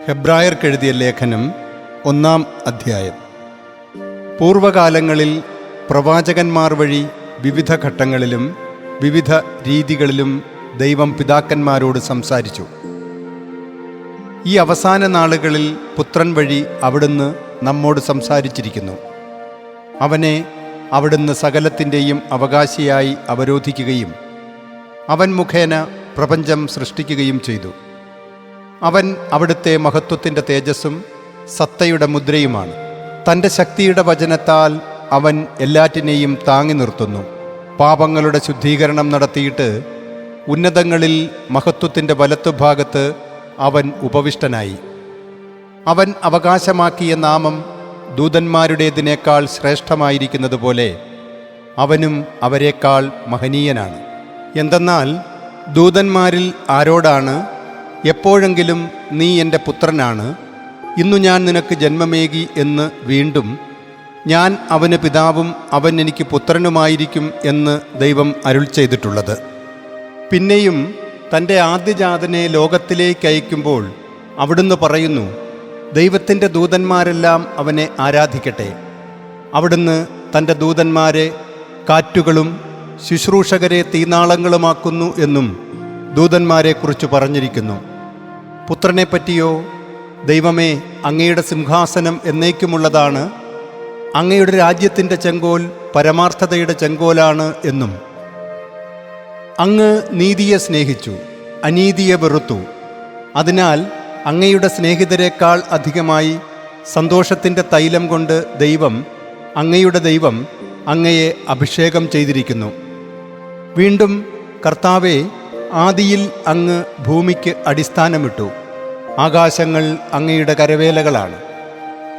ഹെബ്രായർക്കെഴുതിയ ലേഖനം 1-ാം അധ്യായം. പൂർവകാലങ്ങളിൽ പ്രവാചകന്മാർ വഴി വിവിധ ഘട്ടങ്ങളിലും വിവിധ രീതികളിലും ദൈവം പിതാക്കന്മാരോട് സംസാരിച്ചു. ഈ അവസാന നാളുകളിൽ പുത്രൻ വഴി അവിടുന്ന് നമ്മോട് സംസാരിച്ചിരിക്കുന്നു. അവനെ അവിടുന്ന് സകലത്തിൻ്റെയും അവകാശിയായി അവരോധിക്കുകയും അവൻ മുഖേന പ്രപഞ്ചം സൃഷ്ടിക്കുകയും ചെയ്തു. അവൻ അവിടുത്തെ മഹത്വത്തിൻ്റെ തേജസ്സും സത്തയുടെ മുദ്രയുമാണ്. തൻ്റെ ശക്തിയുടെ വചനത്താൽ അവൻ എല്ലാറ്റിനെയും താങ്ങി നിർത്തുന്നു. പാപങ്ങളുടെ ശുദ്ധീകരണം നടത്തിയിട്ട് ഉന്നതങ്ങളിൽ മഹത്വത്തിൻ്റെ വലത്തുഭാഗത്ത് അവൻ ഉപവിഷ്ടനായി. അവൻ അവകാശമാക്കിയ നാമം ദൂതന്മാരുടേതിനേക്കാൾ ശ്രേഷ്ഠമായിരിക്കുന്നതുപോലെ അവനും അവരെക്കാൾ മഹനീയനാണ്. എന്തെന്നാൽ ദൂതന്മാരിൽ ആരോടാണ് എപ്പോഴെങ്കിലും നീ എൻ്റെ പുത്രനാണ്, ഇന്നു ഞാൻ നിനക്ക് ജന്മമേകി എന്ന് വീണ്ടും ഞാൻ അവന് പിതാവും അവൻ എനിക്ക് പുത്രനുമായിരിക്കും എന്ന് ദൈവം അരുൾ ചെയ്തിട്ടുള്ളത്? പിന്നെയും തൻ്റെ ആദ്യജാതനെ ലോകത്തിലേക്ക് അയക്കുമ്പോൾ അവിടുന്ന് പറയുന്നു, ദൈവത്തിൻ്റെ ദൂതന്മാരെല്ലാം അവനെ ആരാധിക്കട്ടെ. അവിടുന്ന് തൻ്റെ ദൂതന്മാരെ കാറ്റുകളും ശുശ്രൂഷകരെ തീനാളങ്ങളുമാക്കുന്നു എന്നും ദൂതന്മാരെക്കുറിച്ച് പറഞ്ഞിരിക്കുന്നു. പുത്രനെപ്പറ്റിയോ, ദൈവമേ, അങ്ങയുടെ സിംഹാസനം എന്നേക്കുമുള്ളതാണ്, അങ്ങയുടെ രാജ്യത്തിൻ്റെ ചെങ്കോൽ പരമാർത്ഥതയുടെ ചെങ്കോലാണ് എന്നും. അങ്ങ് നീതിയെ സ്നേഹിച്ചു, അനീതിയെ വെറുത്തു. അതിനാൽ അങ്ങയുടെ സ്നേഹിതരെക്കാൾ അധികമായി സന്തോഷത്തിൻ്റെ തൈലം കൊണ്ട് അങ്ങയുടെ ദൈവം അങ്ങയെ അഭിഷേകം ചെയ്തിരിക്കുന്നു. വീണ്ടും കർത്താവേ, ആദിയിൽ അങ്ങ് ഭൂമിക്ക് അടിസ്ഥാനമിട്ടു. ആകാശങ്ങൾ അങ്ങയുടെ കരവേലകളാണ്.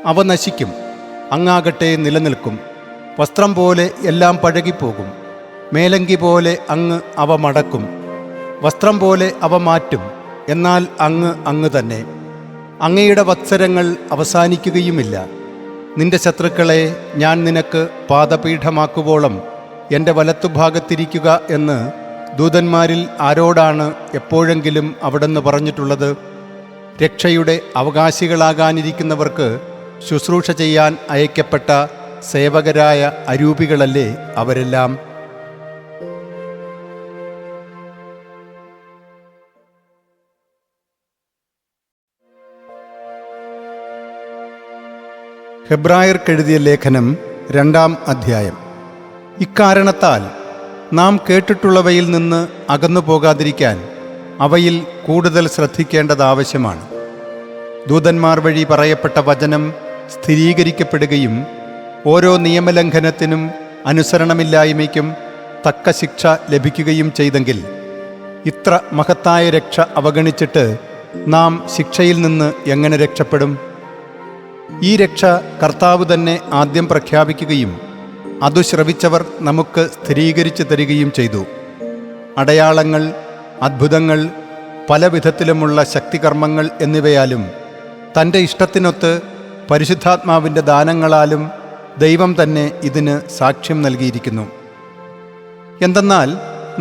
അവ നശിക്കും, അങ്ങാകട്ടെ നിലനിൽക്കും. വസ്ത്രം പോലെ എല്ലാം പഴകിപ്പോകും. മേലങ്കി പോലെ അങ്ങ് അവ മടക്കും. വസ്ത്രം പോലെ അവ മാറ്റും. എന്നാൽ അങ്ങ് തന്നെ. അങ്ങയുടെ വത്സരങ്ങൾ അവസാനിക്കുകയുമില്ല. നിന്റെ ശത്രുക്കളെ ഞാൻ നിനക്ക് പാദപീഠമാക്കുവോളം എൻ്റെ വലത്തുഭാഗത്തിരിക്കുക എന്ന് ദൂതന്മാരിൽ ആരോടാണ് എപ്പോഴെങ്കിലും അവിടുന്ന് പറഞ്ഞിട്ടുള്ളത്? രക്ഷയുടെ അവകാശികളാകാനിരിക്കുന്നവർക്ക് ശുശ്രൂഷ ചെയ്യാൻ അയക്കപ്പെട്ട സേവകരായ അരൂപികളല്ലേ അവരെല്ലാം? ഹെബ്രായർക്കെഴുതിയ ലേഖനം 2-ാം അധ്യായം. ഇക്കാരണത്താൽ നാം കേട്ടിട്ടുള്ളവയിൽ നിന്ന് അകന്നു പോകാതിരിക്കാൻ അവയിൽ കൂടുതൽ ശ്രദ്ധിക്കേണ്ടത് ആവശ്യമാണ്. ദൂതന്മാർ വഴി പറയപ്പെട്ട വചനം സ്ഥിരീകരിക്കപ്പെടുകയും ഓരോ നിയമലംഘനത്തിനും അനുസരണമില്ലായ്മയ്ക്കും തക്ക ശിക്ഷ ലഭിക്കുകയും ചെയ്തെങ്കിൽ ഇത്ര മഹത്തായ രക്ഷ അവഗണിച്ചിട്ട് നാം ശിക്ഷയിൽ നിന്ന് എങ്ങനെ രക്ഷപ്പെടും? ഈ രക്ഷ കർത്താവ് തന്നെ ആദ്യം പ്രഖ്യാപിക്കുകയും അതു ശ്രവിച്ചവർ നമുക്ക് സ്ഥിരീകരിച്ചു തരികയും ചെയ്തു. അടയാളങ്ങൾ, അത്ഭുതങ്ങൾ, പല വിധത്തിലുമുള്ള ശക്തികർമ്മങ്ങൾ എന്നിവയാലും തൻ്റെ ഇഷ്ടത്തിനൊത്ത് പരിശുദ്ധാത്മാവിൻ്റെ ദാനങ്ങളാലും ദൈവം തന്നെ ഇതിന് സാക്ഷ്യം നൽകിയിരിക്കുന്നു. എന്തെന്നാൽ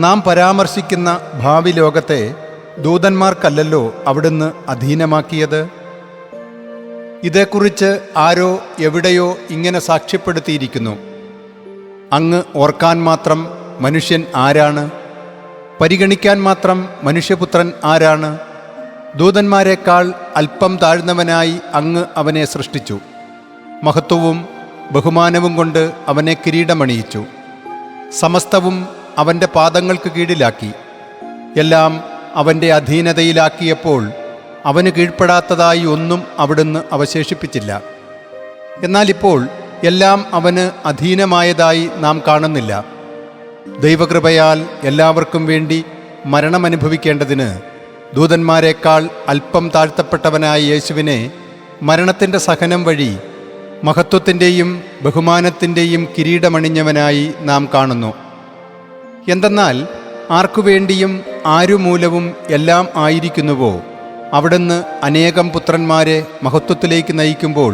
നാം പരാമർശിക്കുന്ന ഭാവി ലോകത്തെ ദൂതന്മാർക്കല്ലല്ലോ അവിടുന്ന് അധീനമാക്കിയത്. ഇതേക്കുറിച്ച് ആരോ എവിടെയോ ഇങ്ങനെ സാക്ഷ്യപ്പെടുത്തിയിരിക്കുന്നു, അങ്ങ് ഓർക്കാൻ മാത്രം മനുഷ്യൻ ആരാണ്? പരിഗണിക്കാൻ മാത്രം മനുഷ്യപുത്രൻ ആരാണ്? ദൂതന്മാരെക്കാൾ അല്പം താഴ്ന്നവനായി അങ്ങ് അവനെ സൃഷ്ടിച്ചു. മഹത്വവും ബഹുമാനവും കൊണ്ട് അവനെ കിരീടമണിയിച്ചു. സമസ്തവും അവൻ്റെ പാദങ്ങൾക്ക് കീഴിലാക്കി. എല്ലാം അവൻ്റെ അധീനതയിലാക്കിയപ്പോൾ അവന് കീഴ്പ്പെടാത്തതായി ഒന്നും അവിടുന്ന് അവശേഷിപ്പിച്ചില്ല. എന്നാൽ ഇപ്പോൾ എല്ലാം അവന് അധീനമായതായി നാം കാണുന്നില്ല. ദൈവകൃപയാൽ എല്ലാവർക്കും വേണ്ടി മരണമനുഭവിക്കേണ്ടതിന് ദൂതന്മാരെക്കാൾ അല്പം താഴ്ത്തപ്പെട്ടവനായ യേശുവിനെ മരണത്തിൻ്റെ സഹനം വഴി മഹത്വത്തിൻ്റെയും ബഹുമാനത്തിൻ്റെയും കിരീടമണിഞ്ഞവനായി നാം കാണുന്നു. എന്തെന്നാൽ ആർക്കുവേണ്ടിയും ആരുമൂലവും എല്ലാം ആയിരിക്കുന്നുവോ അവിടുന്ന് അനേകം പുത്രന്മാരെ മഹത്വത്തിലേക്ക് നയിക്കുമ്പോൾ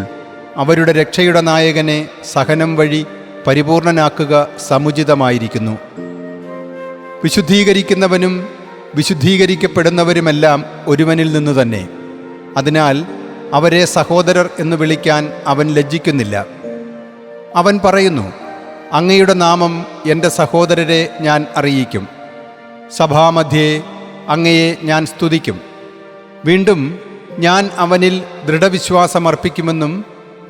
അവരുടെ രക്ഷയുടെ നായകനെ സഹനം വഴി പരിപൂർണനാക്കുക സമുചിതമായിരിക്കുന്നു. വിശുദ്ധീകരിക്കുന്നവനും വിശുദ്ധീകരിക്കപ്പെടുന്നവരുമെല്ലാം ഒരുവനിൽ നിന്നു തന്നെ. അതിനാൽ അവരെ സഹോദരർ എന്ന് വിളിക്കാൻ അവൻ ലജ്ജിക്കുന്നില്ല. അവൻ പറയുന്നു, അങ്ങയുടെ നാമം എൻ്റെ സഹോദരരെ ഞാൻ അറിയിക്കും. സഭാമധ്യേ അങ്ങയെ ഞാൻ സ്തുതിക്കും. വീണ്ടും ഞാൻ അവനിൽ ദൃഢവിശ്വാസമർപ്പിക്കുമെന്നും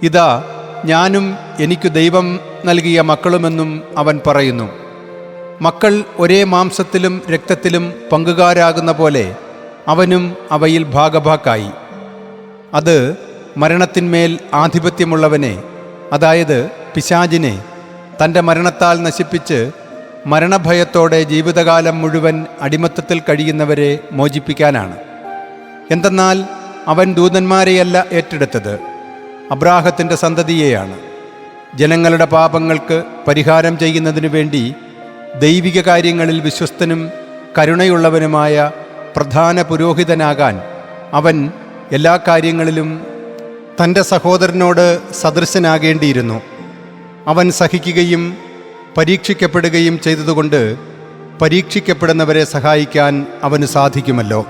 ഇതാ ഞാനും എനിക്ക് ദൈവം നൽകിയ മക്കളുമെന്നും അവൻ പറയുന്നു. മക്കൾ ഒരേ മാംസത്തിലും രക്തത്തിലും പങ്കുകാരാകുന്ന പോലെ അവനും അവയിൽ ഭാഗഭാക്കായി. അത് മരണത്തിന്മേൽ ആധിപത്യമുള്ളവനെ, അതായത് പിശാചിനെ, തൻ്റെ മരണത്താൽ നശിപ്പിച്ച് മരണഭയത്തോടെ ജീവിതകാലം മുഴുവൻ അടിമത്തത്തിൽ കഴിയുന്നവരെ മോചിപ്പിക്കാനാണ്. എന്തെന്നാൽ അവൻ ദൂതന്മാരെയല്ല ഏറ്റെടുത്തത്, അബ്രാഹത്തിൻ്റെ സന്തതിയെയാണ്. ജനങ്ങളുടെ പാപങ്ങൾക്ക് പരിഹാരം ചെയ്യുന്നതിനു വേണ്ടി ദൈവിക കാര്യങ്ങളിൽ വിശ്വസ്തനും കരുണയുള്ളവനുമായ പ്രധാന പുരോഹിതനാകാൻ അവൻ എല്ലാ കാര്യങ്ങളിലും തൻ്റെ സഹോദരനോട് സദൃശനാകേണ്ടിയിരുന്നു. അവൻ സഹിക്കുകയും പരീക്ഷിക്കപ്പെടുകയും ചെയ്തതുകൊണ്ട് പരീക്ഷിക്കപ്പെടുന്നവരെ സഹായിക്കാൻ അവന് സാധിക്കുമല്ലോ.